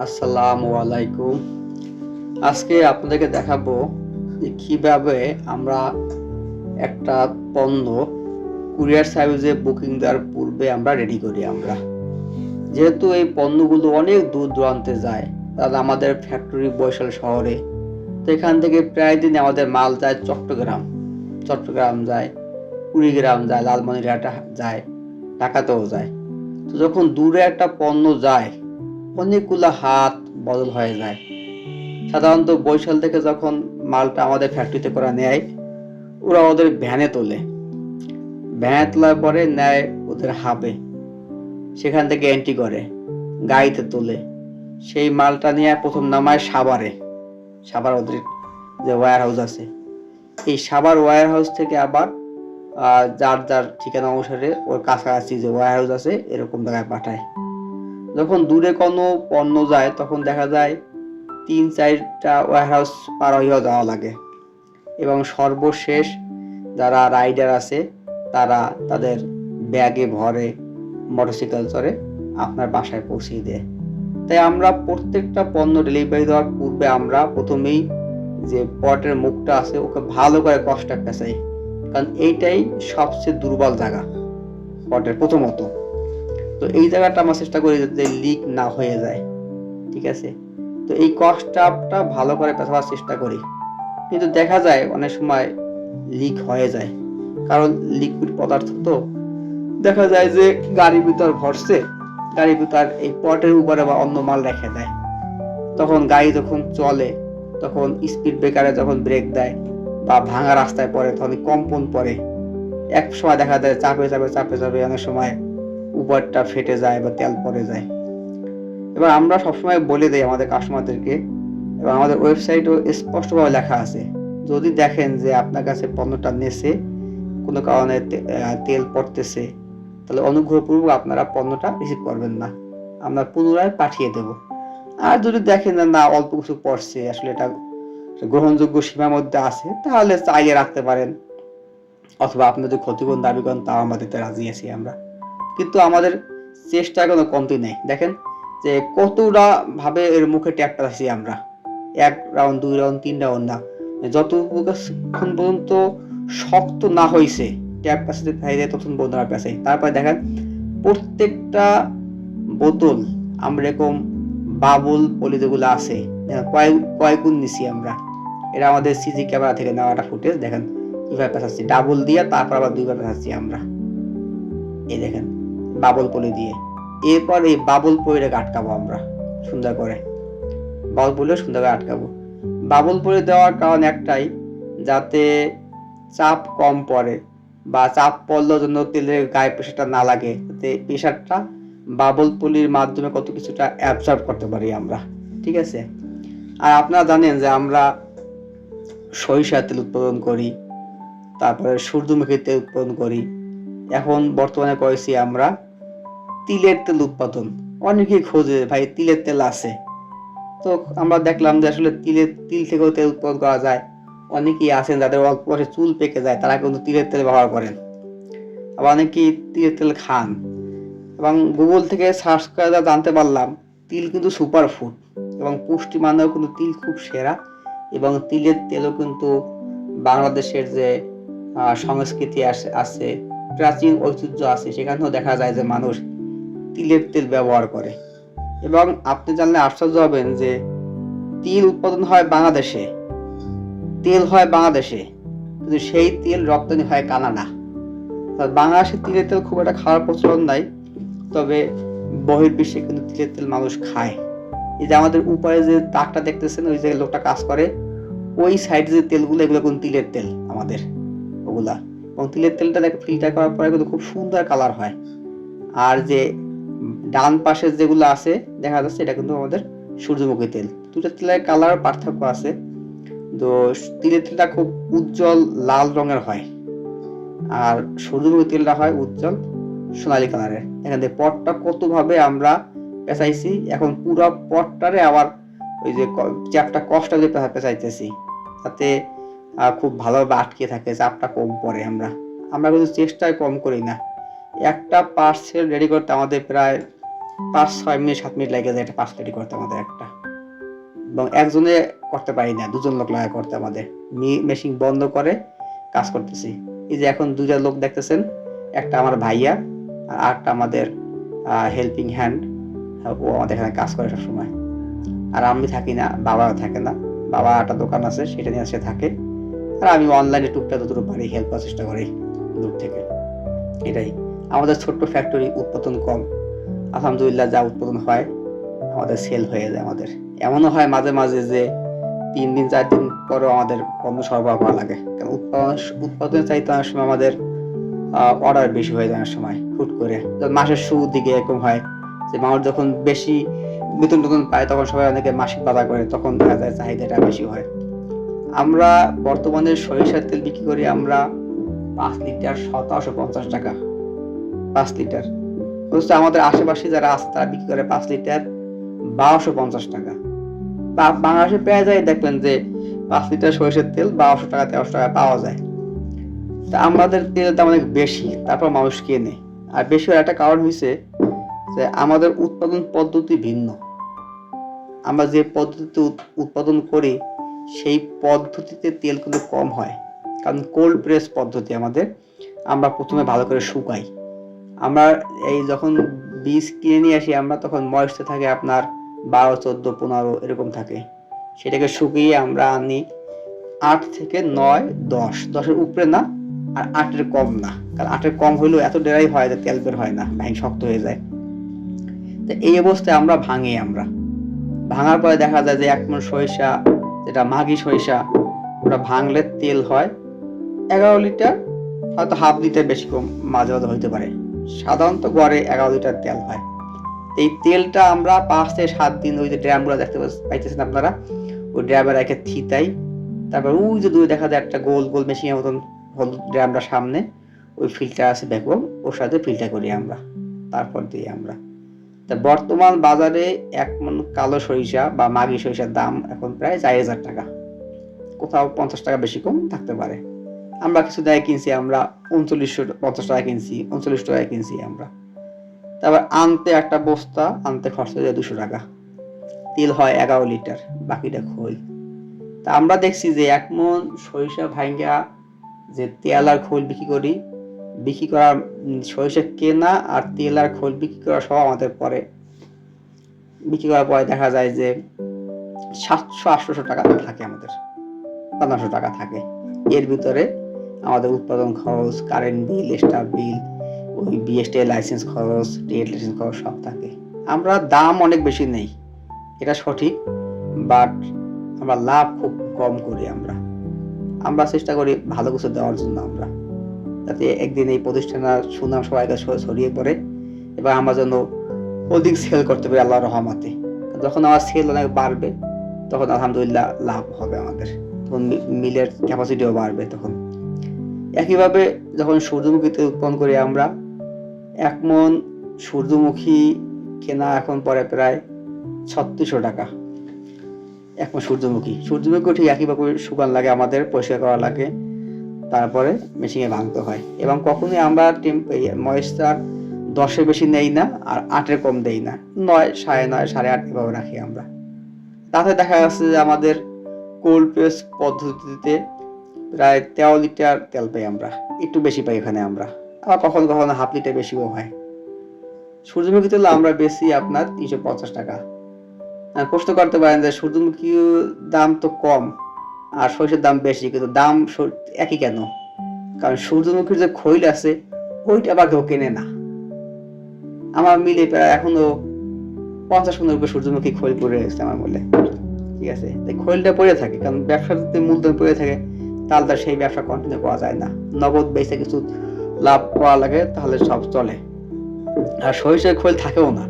আসসালামু আলাইকুম। আজকে আপনাদেরকে দেখাবো যে কিভাবে আমরা একটা পণ্য কুরিয়ার সার্ভিসে বুকিং দেওয়ার পূর্বে আমরা রেডি করি। যেহেতু এই পণ্যগুলো অনেক দূর দূরান্তে যায়, তাহলে আমাদের ফ্যাক্টরি বরিশাল শহরে, তো এখান থেকে প্রায় দিন আমাদের মাল যায় চট্টগ্রাম যায়, কুড়িগ্রাম যায়, লালমনিরহাট যায়, ঢাকাতেও যায়। তো যখন দূরে একটা পণ্য যায়, অনেকগুলো হাত বদল হয়ে যায়। সাধারণত বরিশাল থেকে যখন মালটা আমাদের ফ্যাক্টরিতে করে নেয়, ওরা ওদের ভ্যানে তোলার পরে নেয় ওদের হাবে, সেখান থেকে এন্ট্রি করে গাড়িতে তোলে। সেই মালটা নিয়ে প্রথম নামায় সাভার ওদের যে ওয়্যার হাউস আছে, এই সাভার ওয়্যার হাউস থেকে আবার যার যার ঠিকানা অনুসারে ওর কাছাকাছি যে ওয়্যার হাউস আছে এরকম জায়গায় পাঠায়। যখন দূরে কোনো পণ্য যায় তখন দেখা যায় 3-4টা ওয়্যারহাউস পার হইয়া যাওয়া লাগে, এবং সর্বশেষ যারা রাইডার আছে তারা তাদের ব্যাগে ভরে মোটরসাইকেল চড়ে আপনার বাসায় পৌঁছিয়ে দেয়। তাই আমরা প্রত্যেকটা পণ্য ডেলিভারি দেওয়ার পূর্বে আমরা প্রথমেই যে পটের মুখটা আছে ওকে ভালো করে কষ্ট পেঁচাই, কারণ এইটাই সবচেয়ে দুর্বল জায়গা পটের প্রথমত। তো এই জায়গাটা আমরা চেষ্টা করি যাতে লিক না হয়ে যায়, ঠিক আছে। তো এই কস্টাপটা ভালো করে পেঁচাবার চেষ্টা করি, কিন্তু দেখা যায় অনেক সময় লিক হয়ে যায়, কারণ লিকুইড পদার্থ তো। দেখা যায় যে গাড়ির ভিতর ভরছে, গাড়ির ভিতর এই পটের উপরে বা অন্য মাল রেখে দেয়। তখন গাড়ি যখন চলে, তখন স্পিড ব্রেকারে যখন ব্রেক দেয় বা ভাঙা রাস্তায় পড়ে, তখন কম্পন পড়ে। এক সময় দেখা যায় চাপে অনেক সময় উপরটা ফেটে যায় বা তেল পড়ে যায়। এবার আমরা সবসময় বলে দিই আমাদের কাস্টমারদেরকে, এবং আমাদের ওয়েবসাইটেও স্পষ্টভাবে লেখা আছে, যদি দেখেন যে আপনার কাছে পণ্যটা নেছে কোনো কারণে তেল পড়তেছে, তাহলে অনুগ্রহপূর্বক আপনারা পণ্যটা রিসিভ করবেন না, আমরা পুনরায় পাঠিয়ে দেব। আর যদি দেখেন না অল্প কিছু পড়ছে, আসলে এটা গ্রহণযোগ্য সীমার মধ্যে আছে, তাহলে চাইলে রাখতে পারেন, অথবা আপনি যদি ক্ষতিপূরণ দাবি করেন তাও আমরা দিতে রাজি আছি আমরা। কিন্তু আমাদের চেষ্টায় কোনো কমতি নেই। দেখেন যে কতটা ভাবে এর মুখে ট্যাপ পেঁচাচ্ছি আমরা, 1 রাউন্ড 2 রাউন্ড 3 রাউন্ড না, যতক্ষণ পর্যন্ত শক্ত না হয়েছে ট্যাপ পেঁচাতে চাইলে তখন পর্যন্ত আমরা পেঁচাই। তারপরে দেখেন প্রত্যেকটা বোতল আমরা এরকম বাবুল পলি যেগুলো আছে কয়েক গুণ নিছি আমরা। এটা আমাদের সিসি ক্যামেরা থেকে নেওয়া একটা ফুটেজ। দেখেন কিভাবে পেঁচাচ্ছি, ডাবল দিয়ে তারপর আবার 2বার পেঁচাচ্ছি আমরা। এই দেখেন বাবল পলি দিয়ে। এরপর এই বাবল পলিটাকে আটকাবো আমরা সুন্দর করে, বাবল পলি সুন্দর করে আটকাবো। বাবল পলি দেওয়ার কারণ একটাই, যাতে চাপ কম পড়ে, বা চাপ পড়লেও জন্য তেলের গায়ে প্রেশারটা না লাগে, যাতে প্রেশারটা বাবল পলির মাধ্যমে কত কিছুটা অ্যাবজর্ব করতে পারি আমরা, ঠিক আছে। আর আপনারা জানেন যে আমরা সরিষার তেল উৎপাদন করি, তারপরে সূর্যমুখী তেল উৎপাদন করি, এখন বর্তমানে করেছি আমরা তিলের তেল উৎপাদন। অনেকেই খোঁজে ভাই তিলের তেল আছে, তো আমরা দেখলাম যে আসলে তিল থেকেও তেল উৎপাদন করা যায়। অনেকেই আছেন যাদের অল্প বয়সে চুল পেকে যায়, তারা কিন্তু তিলের তেল ব্যবহার করেন, আবার অনেকেই তিলের তেল খান। এবং গুগল থেকে সার্চ করে জানতে পারলাম তিল কিন্তু সুপার ফুড, এবং পুষ্টি মানেও কিন্তু তিল খুব সেরা। এবং তিলের তেলও কিন্তু বাংলাদেশের যে সংস্কৃতি আছে, প্রাচীন ঐতিহ্য আছে, সেখানেও দেখা যায় যে মানুষ তিলের তেল ব্যবহার করে। এবং আপনি জানলে আশ্চর্য হবেন যে তিল উৎপাদন হয় বাংলাদেশে, তেল হয় বাংলাদেশে, কিন্তু সেই তেল রপ্তানি হয় কানাডা। বাংলাদেশে তিলের তেল খুব একটা খাওয়ার প্রচলন নাই, তবে বহির্বিশ্বে কিন্তু তিলের তেল মানুষ খায়। এই যে আমাদের উপরে যে তাকটা দেখতেছেন, ওই যে লোকটা কাজ করে, ওই সাইডে যে তেলগুলো, এগুলো কিন্তু তিলের তেল আমাদের ওগুলা। এবং তিলের তেলটা ফিল্টার করার পরে কিন্তু খুব সুন্দর কালার হয়। আর যে ডান পাশে যেগুলো আছে দেখা যাচ্ছে, এটা কিন্তু আমাদের সূর্যমুখী তেল। দুটো তেলের কালার পার্থক্য আছে। তো তিলের তেলটা খুব উজ্জ্বল লাল রঙের হয়, আর সূর্যমুখী তেলটা হয় উজ্জ্বল সোনালী কালারের। এখানে পটটা কত ভাবে আমরা পেঁচাইছি, এখন পুরো পটটারে আবার ওই যে চাপটা কষ্ট দিয়ে পেঁচাইতেছি, যাতে খুব ভালোভাবে আটকে থাকে, চাপটা কম পড়ে। আমরা কিন্তু চেষ্টায় কম করি না। একটা পার্সেল রেডি করতে আমাদের প্রায় 5-6 মিনিট 7 মিনিট লেগে যায় একটা 5 কেজি করতে আমাদের একটা, এবং একজনে করতে পারি না, 2জন লোক লাগা করতে আমাদের। মেশিন বন্ধ করে কাজ করতেছি। এই যে এখন 2টা লোক দেখতেছেন, একটা আমার ভাইয়া আর আরেকটা আমাদের হেল্পিং হ্যান্ড, ও আমাদের এখানে কাজ করে সবসময়। আর আমি থাকি না, বাবাও থাকে না, বাবা একটা দোকান আছে সেটা নিয়ে সে থাকে, আর আমি অনলাইনে টুকটাক যতটুকু পারি হেল্প করার চেষ্টা করি দূর থেকে। এটাই আমাদের ছোট্ট ফ্যাক্টরি, উৎপাদন কম, আলহামদুলিল্লাহ যা উৎপাদন হয় আমাদের সেল হয়ে যায়। আমাদের এমনও হয় মাঝে মাঝে যে 3 দিন 4 দিন পরেও আমাদের পণ্য সরবরাহ করা লাগে, কারণ উৎপাদনের চাইতে অনেক সময় আমাদের অর্ডার বেশি হয়ে যায় অনেক সময় হুট করে। মাসের শুরুর দিকে এরকম হয় যে মানুষ যখন বেশি বেতন টেতন পায় তখন সবাই অনেকে মাসিক বাজার করে, তখন দেখা যায় চাহিদাটা বেশি হয়। আমরা বর্তমানে সরিষার তেল বিক্রি করি আমরা 5 লিটার 1750 টাকা 5 লিটার। অথচ আমাদের আশেপাশে যারা আছে তারা বিক্রি করে 5 লিটার 1250 টাকা। বাংলাদেশে পেয়ে যায় দেখবেন যে 5 লিটার সরিষার তেল 1200 টাকা 1300 টাকা পাওয়া যায়। তা আমাদের তেলের দাম অনেক বেশি, তারপর মানুষ কেনে। আর বেশি হওয়ার একটা কারণ হয়েছে যে আমাদের উৎপাদন পদ্ধতি ভিন্ন। আমরা যে পদ্ধতিতে উৎপাদন করি সেই পদ্ধতিতে তেল কিন্তু কম হয়, কারণ কোল্ড প্রেস পদ্ধতি আমাদের। আমরা প্রথমে ভালো করে শুকাই। আমরা এই যখন বীজ কিনে নিয়ে আসি আমরা, তখন ময়েশ্চার থাকে আপনার 12, 14, 15 এরকম থাকে। সেটাকে শুকিয়ে আমরা আনি 8 থেকে 9, 10 এর উপরে না, আর 8 এর কম না, কারণ 8 এর কম হইলেও এত ডেরাই হয় যে তেল বের হয় না, ভাঙি শক্ত হয়ে যায়। তো এই অবস্থায় আমরা ভাঙার পরে দেখা যায় যে 1 মণ সরিষা, যেটা মাঘি সরিষা, ওটা ভাঙলে তেল হয় 11 লিটার, হয়তো হাফ লিটার বেশি কম মাঝে মাঝে হইতে পারে। সাধারণত গড়ে 11 লিটার তেল হয়। এই তেলটা আমরা 5 থেকে 7 দিন ওই যে ড্রামগুলো দেখতে পাইতেছেন আপনারা, ওই ড্রামে রেখে থিতাই। তারপর ওই যে দূরে দেখা যায় একটা গোল গোল মেশিনের মতন হলুদ ড্রামটা সামনে, ওই ফিল্টার আছে ভ্যাকুয়াম, ওর সাথে ফিল্টার করি আমরা, তারপর দিই আমরা। তা বর্তমান বাজারে 1 মণ কালো সরিষা বা মাঘি সরিষার দাম এখন প্রায় 4000 টাকা, কোথাও 50 টাকা বেশি কম থাকতে পারে। আমরা কিছু দায় কিনছি আমরা 3950 টাকা কিনছি, 39 টাকায় কিনছি আমরা। তারপর আনতে একটা বস্তা আনতে খরচ হয়ে যায় 200 টাকা। তেল হয় 11 লিটার, বাকিটা খোল। তা আমরা দেখছি যে 1 মণ সরিষা ভাঙ্গা যে তেল আর খোল বিক্রি করা সরিষা কেনা আর তেল আর খোল বিক্রি করা সব আমাদের পরে বিক্রি করার পরে দেখা যায় যে 700-800 টাকা থাকে, আমাদের 1500 টাকা থাকে। এর ভিতরে আমাদের উৎপাদন খরচ, কারেন্ট বিল, স্টাফ বিল, ওই বিএসটি লাইসেন্স খরচ, টিএড লাইসেন্স খরচ সব থাকে। আমরা দাম অনেক বেশি নেই, এটা সঠিক, বাট আমরা লাভ খুব কম করি। আমরা চেষ্টা করি ভালো কিছু দেওয়ার জন্য, আমরা যাতে একদিন এই প্রতিষ্ঠানের সুনাম সবাই কাছে ছড়িয়ে পড়ে এবং আমরা যেন অধিক সেল করতে পারি আল্লাহর রহমতে। যখন আমার সেল অনেক বাড়বে তখন আলহামদুলিল্লাহ লাভ হবে আমাদের, তখন মিলের ক্যাপাসিটিও বাড়বে। তখন একইভাবে যখন সূর্যমুখীতে উৎপন্ন করি আমরা, 1 মণ সূর্যমুখী কেনা এখন পরে প্রায় 3600 টাকা 1 মণ সূর্যমুখী ঠিক একইভাবে শুকান লাগে, আমাদের পরিষ্কার করা লাগে, তারপরে মেশিনে ভাঙতে হয়। এবং কখনোই আমরা ময়েশ্চার 10-এর বেশি নেই না, আর 8-এর কম দেই না, 9, 9.5, 8.5 এভাবে রাখি আমরা। তাতে দেখা যাচ্ছে যে আমাদের কোল্ড প্রেস পদ্ধতিতে প্রায় 13 লিটার তেল পাই আমরা, একটু বেশি পাই এখানে আমরা, আবার কখনো কখনো হাফ লিটার বেশিও হয়। সূর্যমুখী তেল আমরা বেশি আপনার 350 টাকা। প্রশ্ন করতে পারেন যে সূর্যমুখী দাম তো কম আর সরিষার দাম বেশি, কিন্তু দাম একই কেন? কারণ সূর্যমুখীর যে খৈল আছে ওইটা আবার কেউ কেনে না। আমার মিলে প্রায় এখনো 50 মণের উপরে সূর্যমুখী খৈল পড়ে গেছে আমার মিলে, ঠিক আছে। তাই খৈলটা পড়ে থাকে, কারণ ব্যবসার যদি মূলধন পড়ে থাকে তাহলে তার সেই ব্যবসা কন্টিনিউ করা যায় না, নগদ বেচে কিছু লাভ করা লাগে তাহলে সব চলে। আর সরিষার খৈল থাকেও না,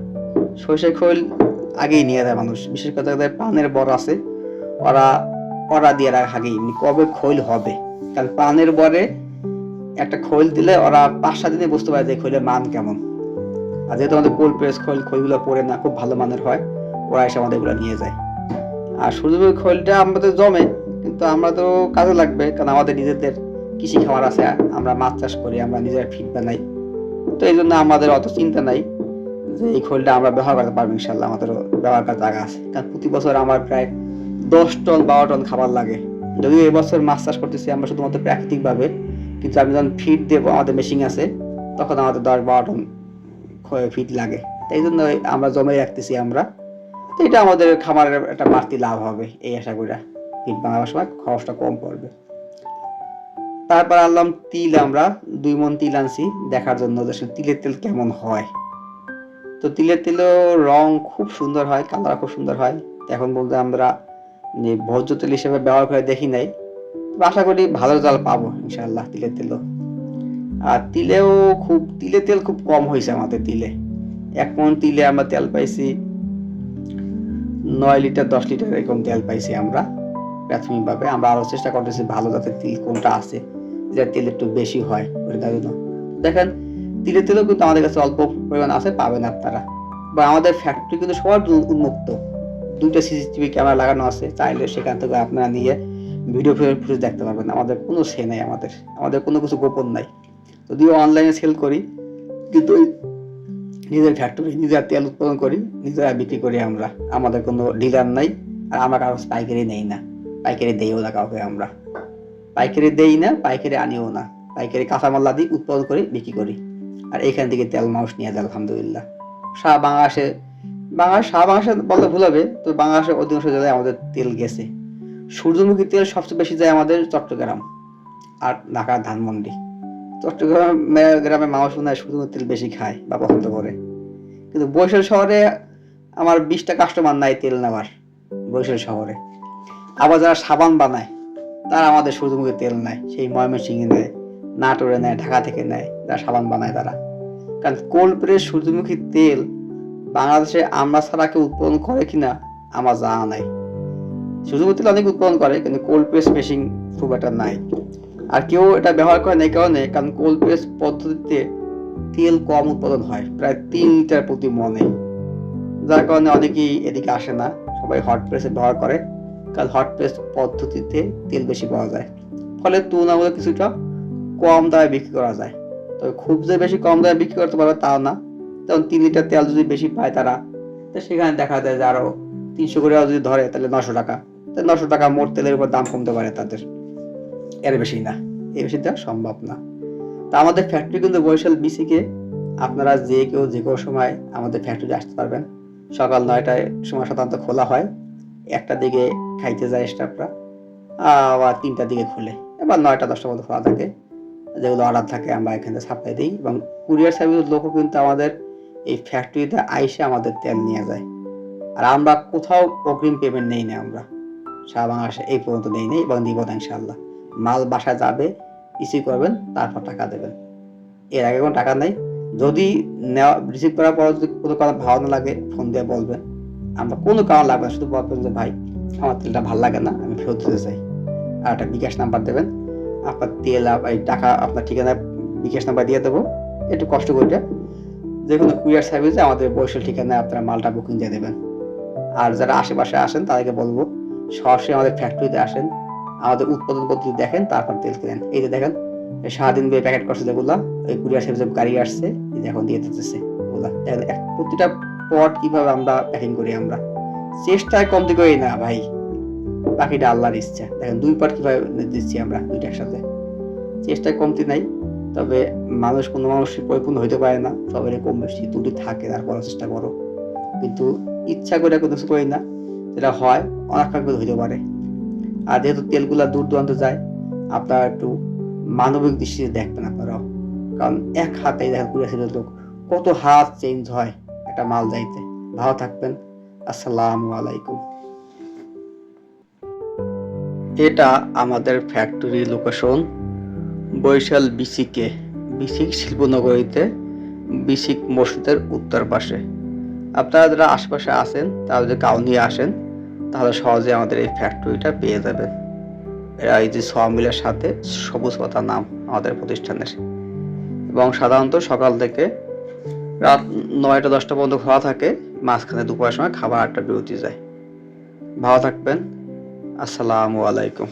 সরিষার খৈল আগেই নিয়ে যায় মানুষ, বিশেষ করে যাদের পানের বর আছে ওরা দিয়ে রাখে আগেই, কবে খৈল হবে। কারণ পানের বরে একটা খৈল দিলে ওরা 5-7 দিনে বুঝতে পারে যে খৈলের মান কেমন। আর যেহেতু আমাদের কোল্ড প্রেস খৈলগুলো পড়ে না, খুব ভালো মানের হয়, ওরা এসে আমাদের এগুলো নিয়ে যায়। আর সূর্যমুখী খৈলটা আমাদের জমে, কিন্তু আমরা তো কাজে লাগবে, কারণ আমাদের নিজেদের কৃষি খামার আছে, আমরা মাছ চাষ করি, আমরা নিজেরা ফিড বানাই, তো এই জন্য আমাদের অত চিন্তা নাই যে এই খোলটা আমরা ব্যবহার করতে পারবো ইনশাল্লাহ, আমাদের ব্যবহার করার জায়গা আছে। কারণ প্রতি বছর আমার প্রায় 10 টন 12 টন খাবার লাগে। যদিও এবছর মাছ চাষ করতেছি আমরা শুধুমাত্র প্রাকৃতিকভাবে, কিন্তু আমি যখন ফিড দেবো, আমাদের মেশিন আছে, তখন আমাদের 10-12 টন ফিড লাগে। তাই জন্য আমরা জমে রাখতেছি আমরা। তো এটা আমাদের খামারের একটা বাড়তি লাভ হবে এই আশা করি। ফিড বানাবার সময় খরচটা কম পড়বে। তারপর আনলাম তিল, আমরা 2 মণ তিল আনছি দেখার জন্য যে তিলের তেল কেমন হয়। তো তিলের তেলও রং খুব সুন্দর হয়, কালার খুব সুন্দর হয়। এখন বলতে আমরা ভোজ্য তেল হিসেবে ব্যবহার করে দেখি নাই, আশা করি ভালো রেজাল্ট পাবো ইনশাআল্লাহ তিলের তেলও। আর তিলের তেল খুব কম হয়েছে আমাদের তিলে। 1 মণ তিলে আমরা তেল পাইছি 9 লিটার 10 লিটার এরকম তেল পাইছি আমরা প্রাথমিকভাবে। আমরা আরো চেষ্টা করতেছি ভালো জাতের তিল কোনটা আছে, যে তেল একটু বেশি হয় ওইটার জন্য। দেখেন তিলের তেলও কিন্তু আমাদের কাছে অল্প পরিমাণ আছে, পাবেন আপনারা। বা আমাদের ফ্যাক্টরি কিন্তু সবার উন্মুক্ত, 2টা সিসিটিভি ক্যামেরা লাগানো আছে, চাইলে সেখান থেকে আপনারা নিয়ে ভিডিও ফুটেজ দেখতে পারবেন। আমাদের কোনো সে নাই, আমাদের কোনো কিছু গোপন নাই। যদিও অনলাইনে সেল করি, কিন্তু নিজের ফ্যাক্টরি, নিজের তেল উৎপাদন করি, নিজেরা বিক্রি করি আমরা। আমাদের কোনো ডিলার নাই, আর আমরা কারো পাইকারি নেই না, পাইকারি দেইও না কাউকে। আমরা পাইকারি দেই না, পাইকারি আনিও না, পাইকারি কাঁচামাল দিই, উৎপাদন করি, বিক্রি করি। আর এখান থেকে তেল মানুষ নিয়ে যায় আলহামদুলিল্লাহ। সারা বাংলাদেশে বলতে ভুল হবে, তো বাংলাদেশের অধিকাংশ জেলায় আমাদের তেল গেছে। সূর্যমুখী তেল সবচেয়ে বেশি যায় আমাদের চট্টগ্রাম আর ঢাকার ধানমন্ডি। গ্রামে মানুষ মনে হয় সূর্যমুখী তেল বেশি খায় বা পছন্দ করে, কিন্তু বরিশাল শহরে আমার 20টা কাস্টমার নাই তেল নেওয়ার বরিশাল শহরে। আবার যারা সাবান বানায় তারা আমাদের সূর্যমুখী তেল নেয়, সেই ময়মনসিংহে নেয়, নাটোরে নেয়, ঢাকা থেকে নেয় যারা সাবান বানায় তারা। কারণ কোল্ড প্রেস সূর্যমুখী তেল বাংলাদেশে আমরা ছাড়া কেউ উৎপাদন করে কিনা আমার জানা নাই। সূর্যমুখী তেল অনেক উৎপাদন করে, কিন্তু কোল্ড প্রেস মেশিন খুব একটা নাই, আর কেউ এটা ব্যবহার করে না এই কারণে, কারণ কোল্ড প্রেস পদ্ধতিতে তেল কম উৎপাদন হয়, প্রায় 3 লিটার প্রতি মণে, যার কারণে অনেকেই এদিকে আসে না, সবাই হট প্রেসে ব্যবহার করে। কারণ হট প্রেস পদ্ধতিতে তেল বেশি পাওয়া যায়, ফলে তুলনামূলক কিছুটা কম দামে বিক্রি করা যায়। তবে খুব যে বেশি কম দামে বিক্রি করতে পারবে তাও না, তখন 3 লিটার তেল যদি বেশি পায় তারা, তো সেখানে দেখা যায় যে আরো 300 করে যদি ধরে তাহলে 900 টাকা, তাহলে 900 টাকা মোট তেলের উপর দাম কমতে পারে তাদের, এর বেশি না, এর বেশি দেওয়া সম্ভব না। তা আমাদের ফ্যাক্টরি কিন্তু বরিশাল বিসিকে, আপনারা যে কেউ যে কোনো সময় আমাদের ফ্যাক্টরি আসতে পারবেন। সকাল 9টায় সময় সাধারণত খোলা হয়, 1টার দিকে খাইতে যায় স্টাফরা, আবার 3টার দিকে খুলে, এবার 9টা-10টা মধ্যে খোলা থাকে। যেগুলো অর্ডার থাকে আমরা এখানে সাপ্লাই দিই, এবং কুরিয়ার সার্ভিসের লোকও কিন্তু আমাদের এই ফ্যাক্টরিতে আইসে আমাদের তেল নিয়ে যায়। আর আমরা কোথাও অগ্রিম পেমেন্ট নেই না, আমরা সারা বাংলাদেশে এই পর্যন্ত নেই এবং দিব না ইনশাআল্লাহ। মাল বাসায় যাবে, রিসিভ করবেন, তারপর টাকা দেবেন, এর আগে কোনো টাকা নেই। যদি নেওয়া রিসিভ করার পর যদি কোনো কারণ ভালো না লাগে ফোন দিয়ে বলবেন, আমরা কোনো কারণ লাগবে না, শুধু বলবেন যে ভাই আমার তেলটা ভালো লাগে না, আমি ফেরত দিতে চাই। আর একটা বিকাশ নাম্বার দেবেন, আপনার তেল এই টাকা আপনার ঠিকানা বিকাশ নাম্বার দিয়ে দেবো। একটু কষ্ট করে যে কোনো কুরিয়ার সার্ভিসে আমাদের বরিশাল ঠিকানায় আপনারা মালটা বুকিং দিয়ে দেবেন। আর যারা আশেপাশে আসেন তাদেরকে বলবো সরাসরি আমাদের ফ্যাক্টরিতে আসেন, আমাদের উৎপাদন পদ্ধতি দেখেন, তারপর তেল কেনেন। এই যে দেখেন সারাদিন প্যাকেট করছে যেগুলা, ওই কুরিয়ার সার্ভিসের গাড়ি আসছে, এই যে এখন দিয়ে দিতেছে ওগুলা। দেখেন প্রতিটা পট কিভাবে আমরা প্যাকিং করি, আমরা চেষ্টায় কমতি করি না ভাই, বাকিটা আল্লাহর ইচ্ছা। দেখেন 2 পার্ট কিভাবে দিচ্ছি আমরা, 2টা একসাথে, চেষ্টায় কমতি নাই। তবে কোনো মানুষ পরিপূর্ণ হইতে পারে না, সবাই কম বেশি ত্রুটি থাকে, তারপর চেষ্টা করো, কিন্তু ইচ্ছা করে কোনো কিছু করি না, যেটা হয় অনাকাঙ্ক্ষিত হইতে পারে। আর যেহেতু তেলগুলা দূর দূরান্ত যায়, আপনারা একটু মানবিক দৃষ্টিতে দেখবেন আপনারাও, কারণ এক হাতেই দেখেন কুরিয়ার লোক কত হাত চেঞ্জ হয় একটা মাল যাইতে। ভালো থাকবেন, আসসালামু আলাইকুম। এটা আমাদের ফ্যাক্টরি লোকেশন বরিশাল বিসিক শিল্পনগরীতে, বিসিক মসজিদের উত্তর পাশে। আপনারা যারা আশেপাশে আছেন তারা যদি কাউনিয়া আসেন তাহলে সহজে আমাদের এই ফ্যাক্টরিটা পেয়ে যাবেন। এরা এই যে মিলের সাথে সবুজ পাতা নাম আমাদের প্রতিষ্ঠানের, এবং সাধারণত সকাল থেকে রাত 9টা-10টা পর্যন্ত খোলা থাকে, মাঝখানে দুপুরের সময় খাবার 8টা বিরতি যায়। ভালো থাকবেন, আসসালামু আলাইকুম।